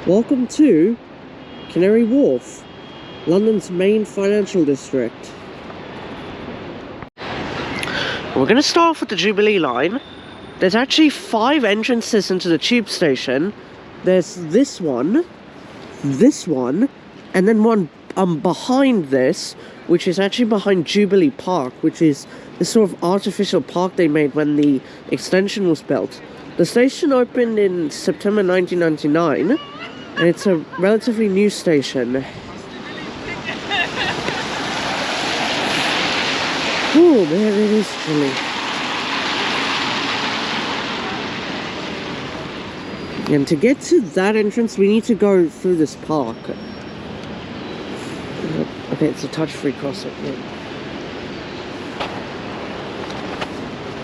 Welcome to Canary Wharf, London's main financial district. We're going to start off with the Jubilee line. There's actually 5 entrances into the tube station. There's this one, and then one behind this, which is actually behind Jubilee Park, which is this sort of artificial park they made when the extension was built. The station opened in September 1999, and it's a relatively new station. Oh man, it is chilly. And to get to that entrance, we need to go through this park. Okay, it's a touch-free crossing. Yeah.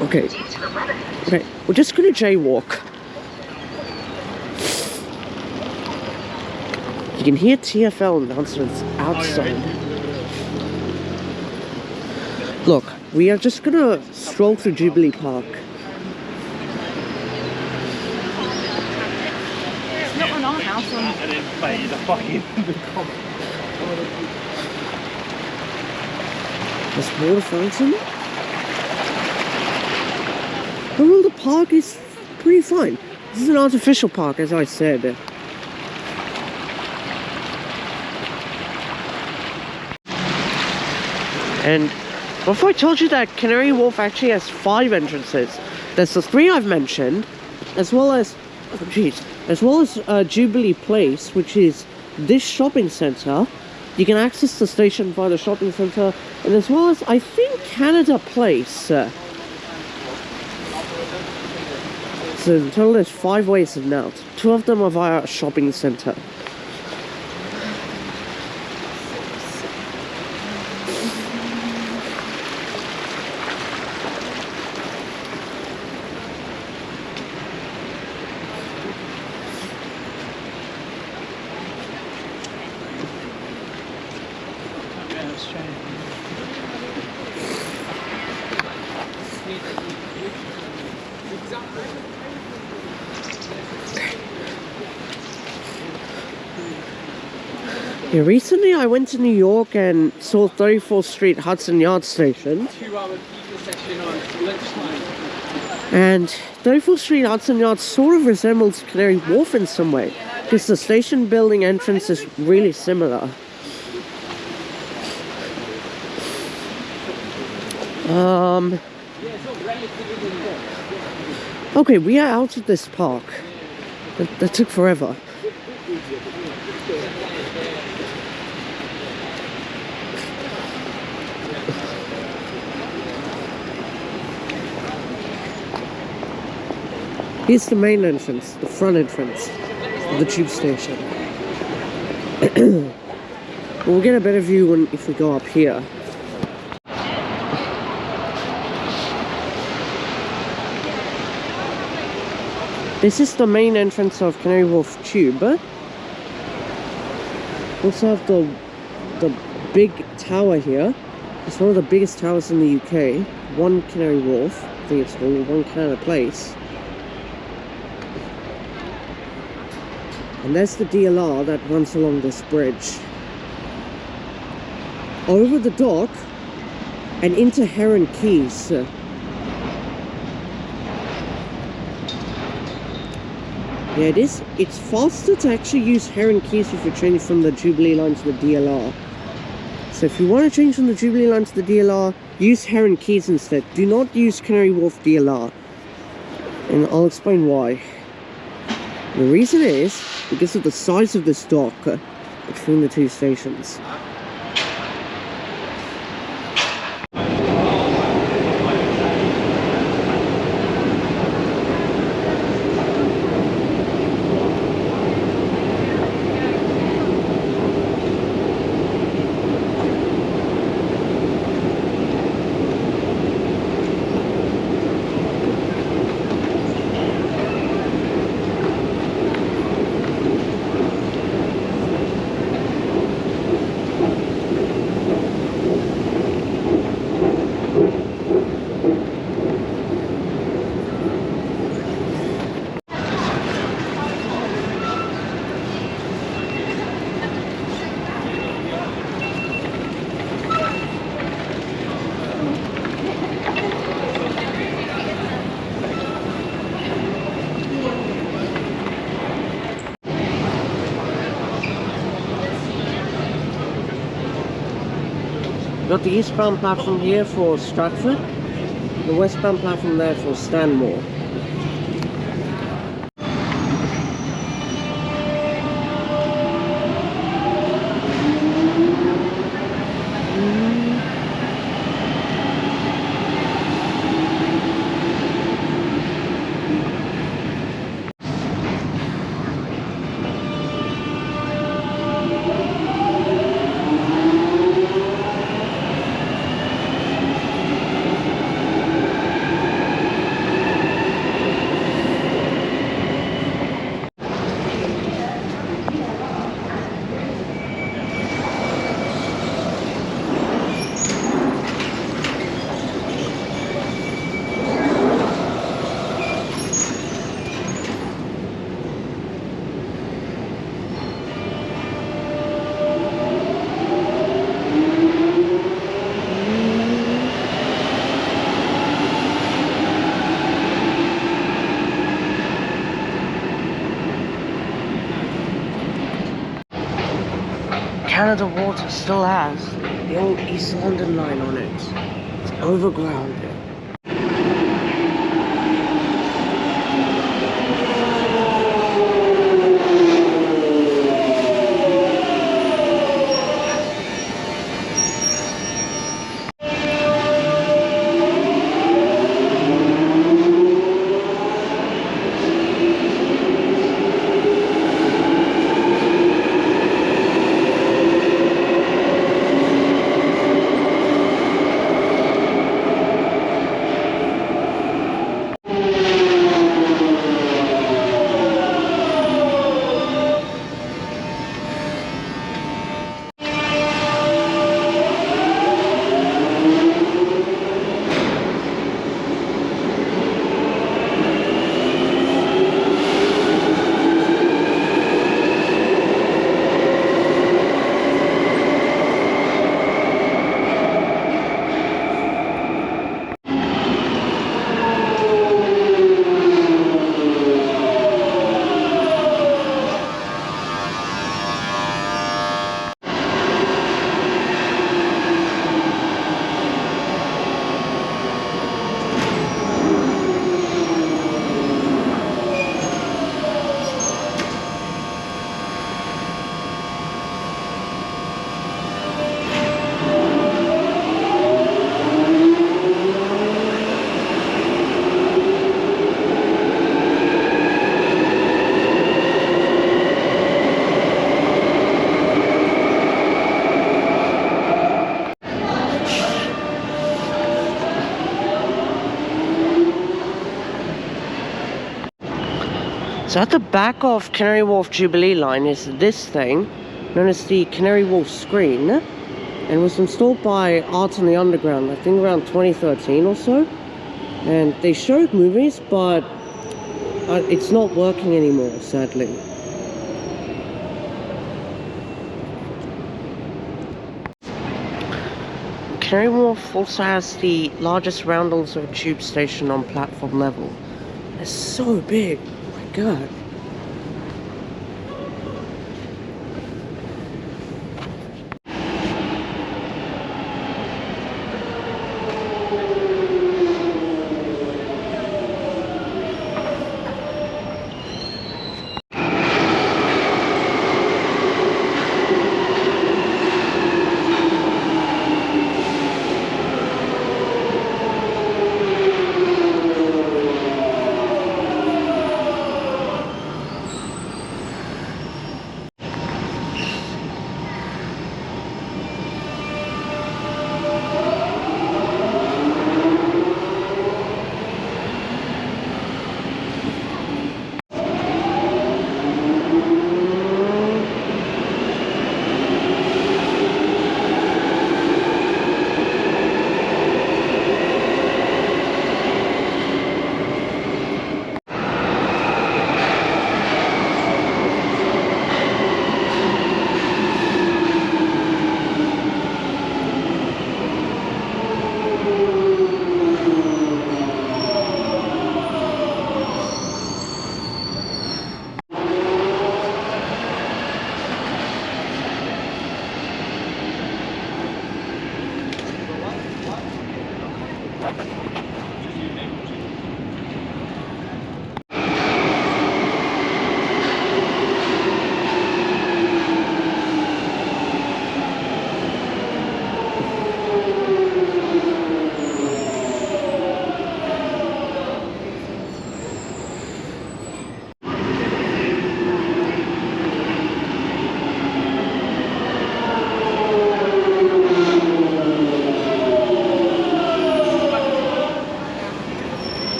Okay, we're just gonna jaywalk. You can hear TFL announcements outside. Look, we are just gonna stroll through Jubilee Park. It's not on our house. And then play the fucking This water fountain. Overall, the park is pretty fine. This is an artificial park, as I said. And before I told you that Canary Wharf actually has 5 entrances. There's the 3 I've mentioned, as well as, Jubilee Place, which is this shopping centre. You can access the station via the shopping centre, and as well as, I think, Canada Place. So in total there's 5 ways in and out. 2 of them are via a shopping centre. Yeah, recently I went to New York and saw 34th Street Hudson Yards Station. And 34th Street Hudson Yards sort of resembles Canary Wharf in some way, because the station building entrance is really similar. Okay, we are out of this park. That took forever. Here's the main entrance, the front entrance of the tube station. We'll get a better view if we go up here. This is the main entrance of Canary Wharf Tube. We also have the big tower here. It's one of the biggest towers in the UK. One Canary Wharf, I think it's called, One Canada Place. And there's the DLR that runs along this bridge. Over the dock and into Heron Keys. Yeah, it is. It's faster to actually use Heron Keys if you change from the Jubilee line to the DLR. So if you want to change from the Jubilee line to the DLR, use Heron Keys instead. Do not use Canary Wharf DLR. And I'll explain why. The reason is because of the size of this dock between the two stations. Got the eastbound platform here for Stratford, the westbound platform there for Stanmore. Canada Water still has the old East London line on it. It's overground. So at the back of Canary Wharf Jubilee line is this thing, known as the Canary Wharf screen, and was installed by Art on the Underground, I think around 2013 or so. And they showed movies, but it's not working anymore, sadly. Canary Wharf also has the largest roundels of a tube station on platform level. It's so big, oh my god.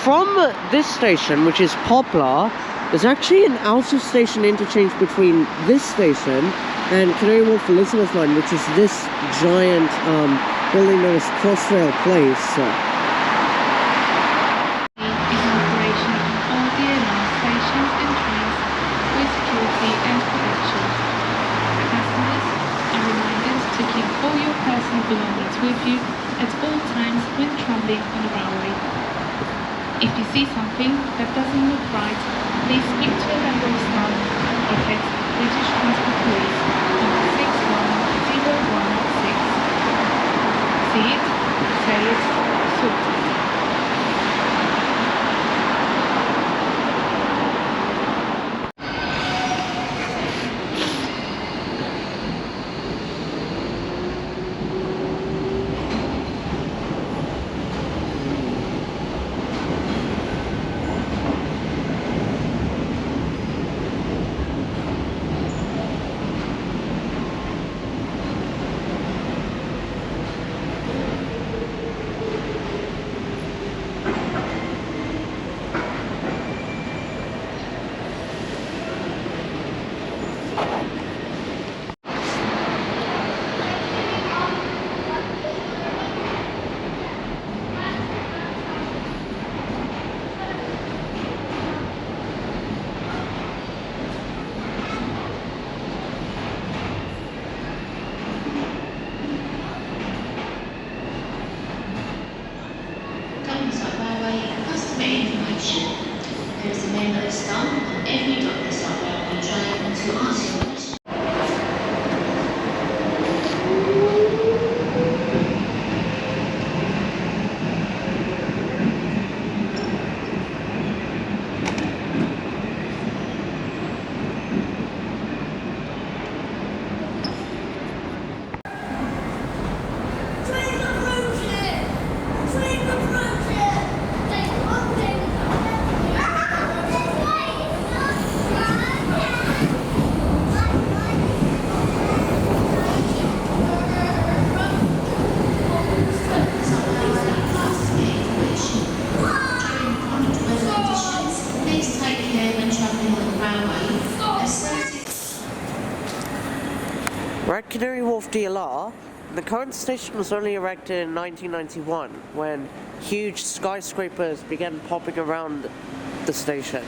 from this station, which is Poplar, there's actually an out-of-station interchange between this station and Canary Wharf Elizabeth line, which is this giant building known as Crossrail Place. Is in operation on all DLR stations and trains with security and protection. Customers are reminded to keep all your personal belongings with you at all times when travelling on the railway. If you see something that doesn't look right, please speak to a member of staff or text British Transport Police on 61016. See it, say it, sort it. There is a memo stamp on every dot this railway train to ask your question. We're at Canary Wharf DLR. The current station was only erected in 1991 when huge skyscrapers began popping around the station.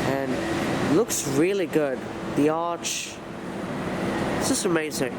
And it looks really good. The arch, it's just amazing.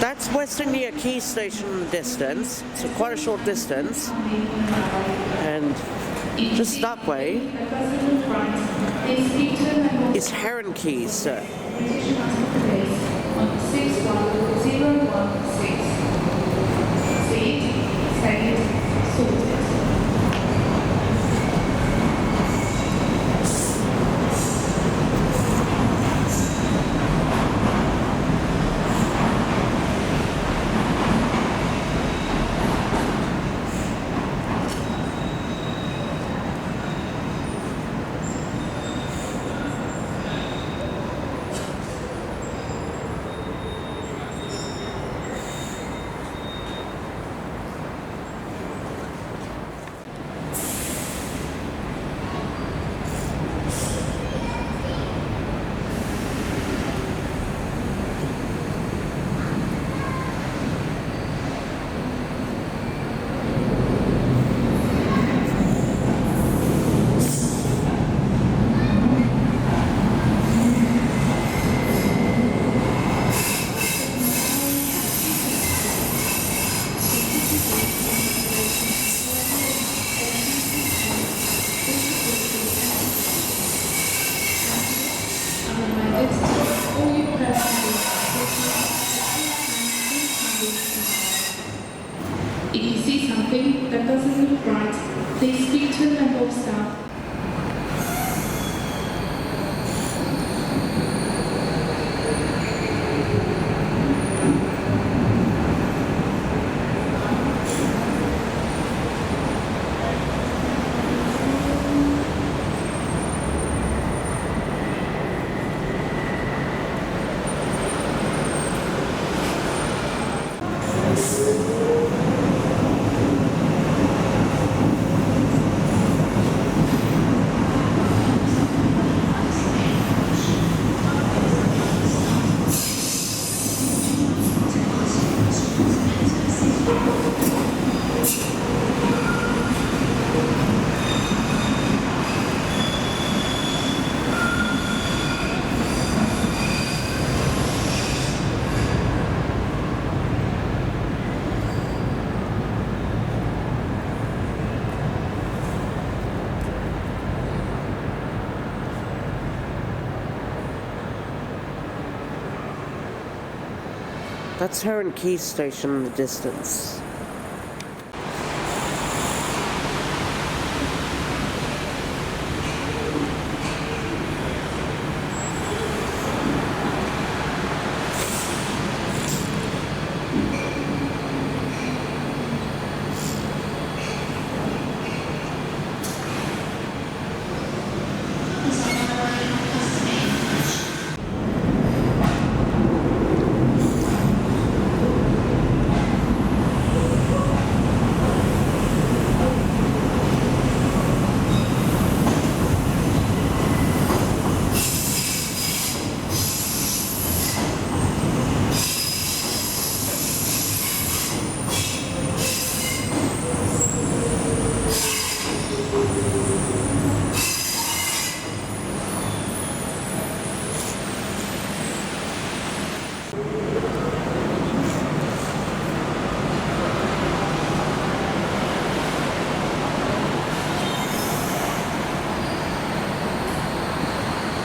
That's West India Quay Station in the distance, so quite a short distance, and just that way is Heron Keys. Please speak to a member of staff. That's Heron Keys Station in the distance.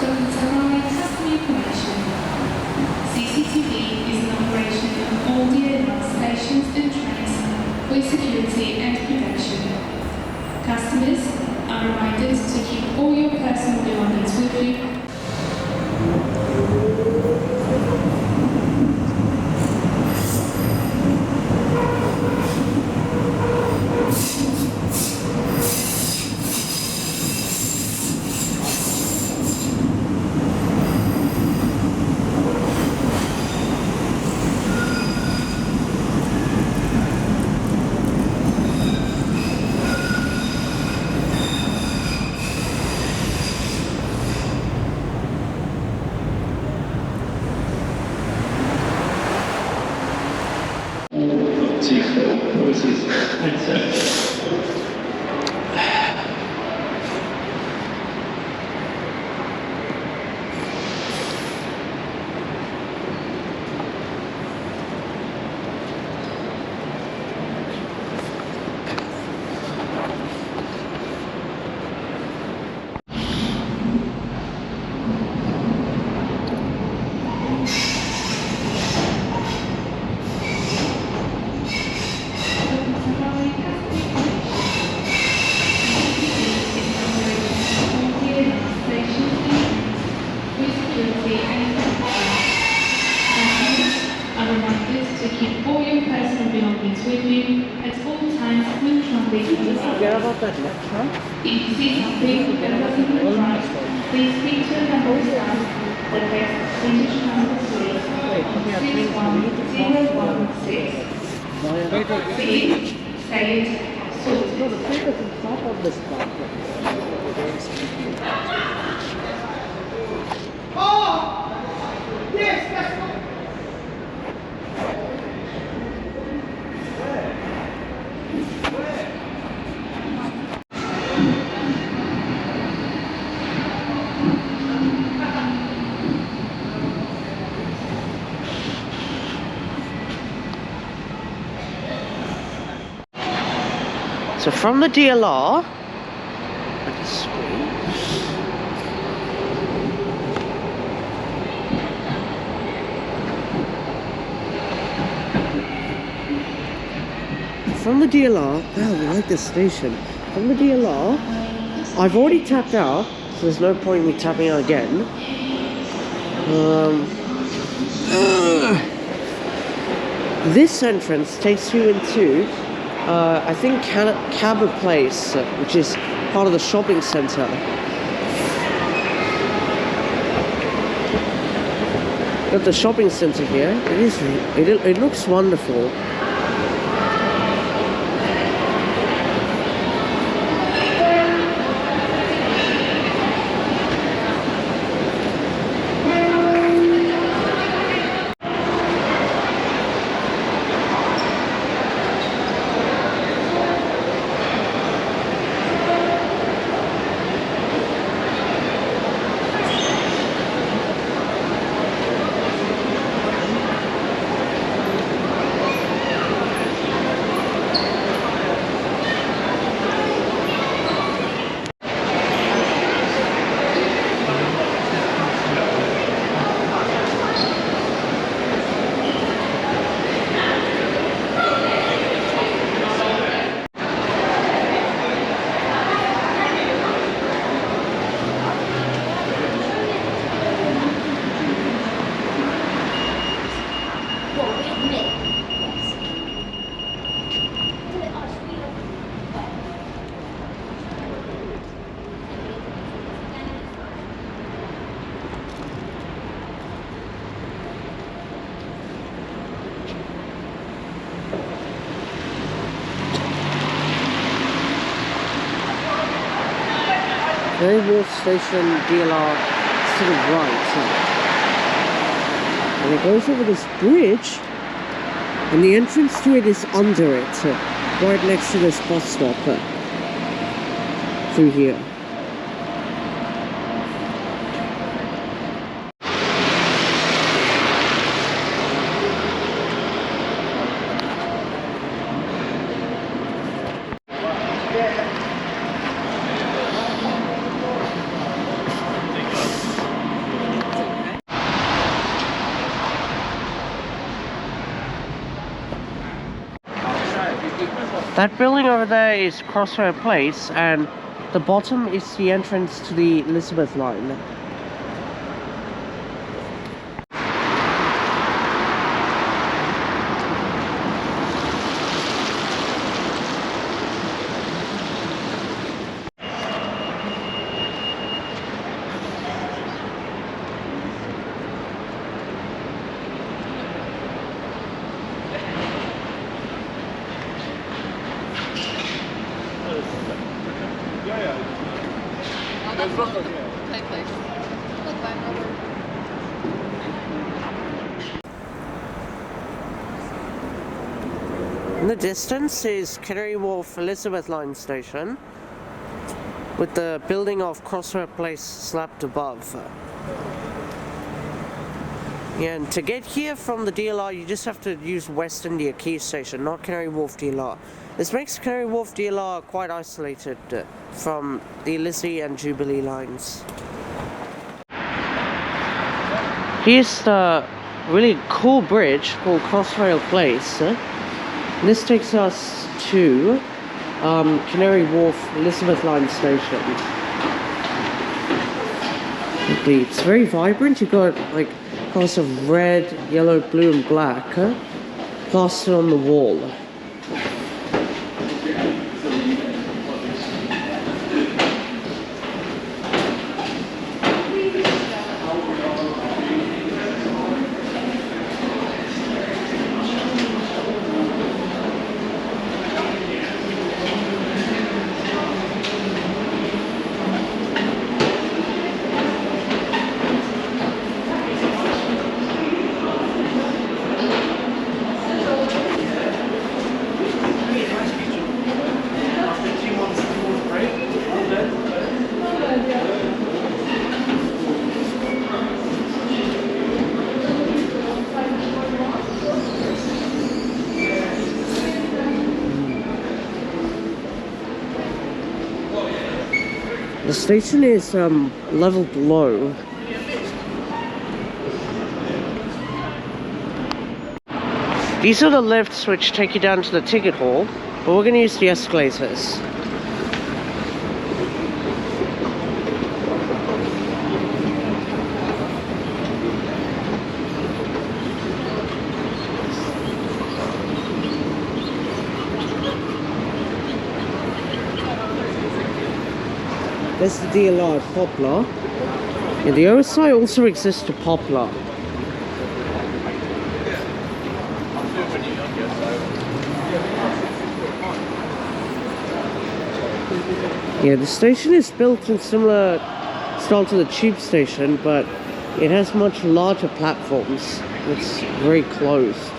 Summary customer information. CCTV is in operation on all DLR stations and trains for security and protection. Customers are reminded to keep all your personal belongings with you. Forget about that left, huh? If you see something that doesn't look right, please speak to a member of staff that has British number 3 61016. Please say it sorted. No, the plate is on top of this car. So from the DLR, wow, we like this station. from the DLR. I've already tapped out, so there's no point in me tapping out again. This entrance takes you into, I think, Cabot Place, which is part of the shopping centre. Got the shopping centre here. It looks wonderful. Canary Wharf Station DLR to the right. And it goes over this bridge, and the entrance to it is under it, right next to this bus stop through here. That building over there is Crossrail Place, and the bottom is the entrance to the Elizabeth line. In the distance is Canary Wharf Elizabeth line station, with the building of Crossrail Place slapped above. Yeah, and to get here from the DLR, you just have to use West India Quay Station, not Canary Wharf DLR. This makes Canary Wharf DLR quite isolated from the Lizzie and Jubilee lines. Here's the really cool bridge called Crossrail Place. This takes us to Canary Wharf Elizabeth line station. It's very vibrant. You've got like colours of red, yellow, blue and black plastered on the wall. The station is level below. These are the lifts which take you down to the ticket hall, but we're going to use the escalators. There's the DLR at Poplar. Yeah, the OSI also exists to Poplar. Yeah, the station is built in similar style to the tube station, but it has much larger platforms. It's very closed.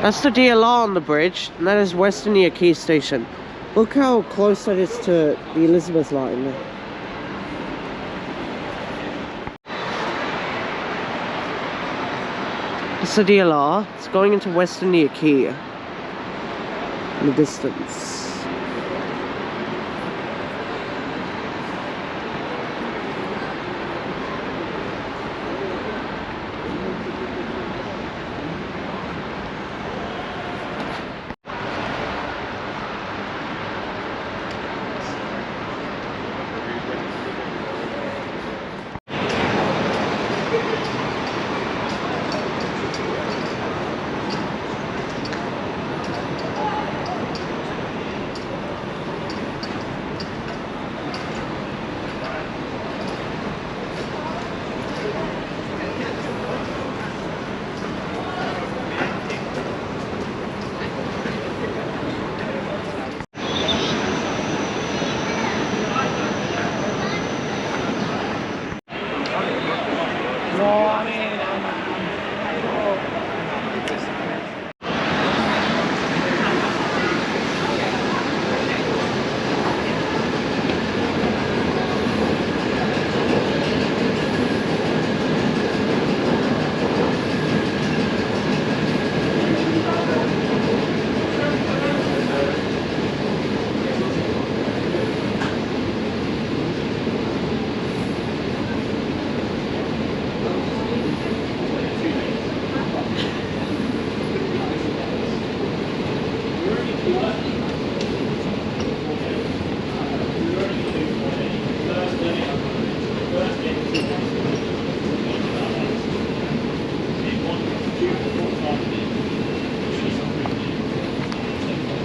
That's the DLR on the bridge, and that is Westernia Quay Station. Look how close that is to the Elizabeth line. It's the DLR. It's going into Westernia Quay in the distance.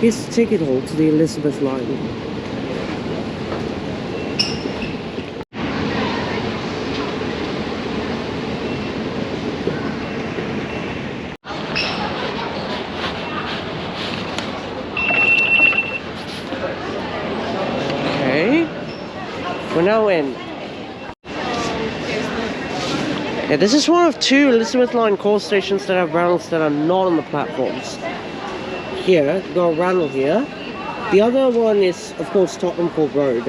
Here's the ticket hall to the Elizabeth line. Okay, we're now in. Yeah, this is one of two Elizabeth line core stations that have rails that are not on the platforms. Here, you got a Randall here. The other one is, of course, Tottenham Court Road.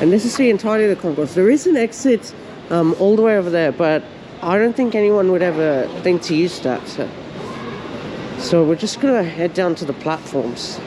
And this is the entirety of the concourse. There is an exit all the way over there, but I don't think anyone would ever think to use that. So we're just gonna head down to the platforms.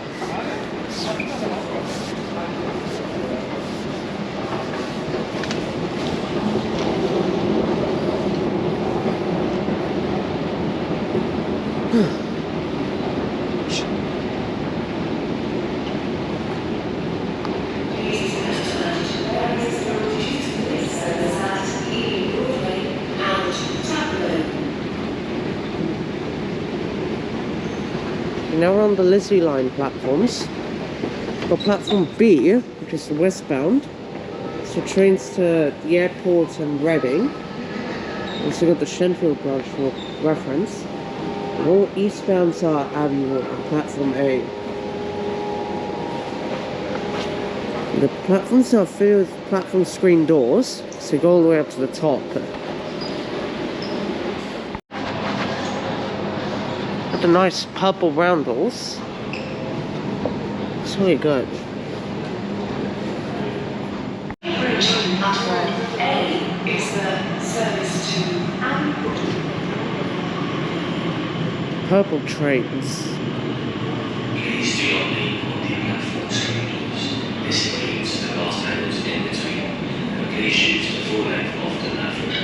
Now we're on the Lizzie line platforms. Got platform B, which is the westbound, so trains to the airport and Reading. Also got the Shenfield branch for reference. And all eastbounds are Abbey Walk on platform A. The platforms are filled with platform screen doors, so you go all the way up to the top. The nice purple roundels. It's really good. Platform A is the service to Abbey. Purple trains. Please do not lean on the platform screens. This includes the glass panels in between, and please use the full length of the platform.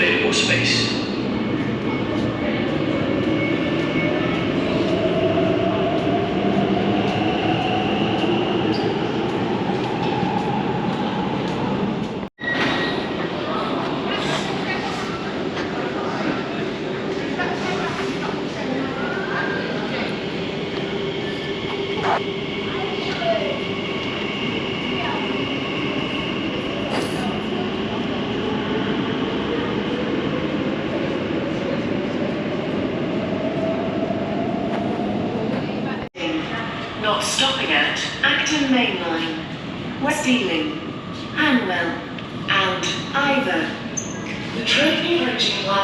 available space. Not stopping at Acton Main Line, West Ealing, Hanwell, and Ivor. The train approaching line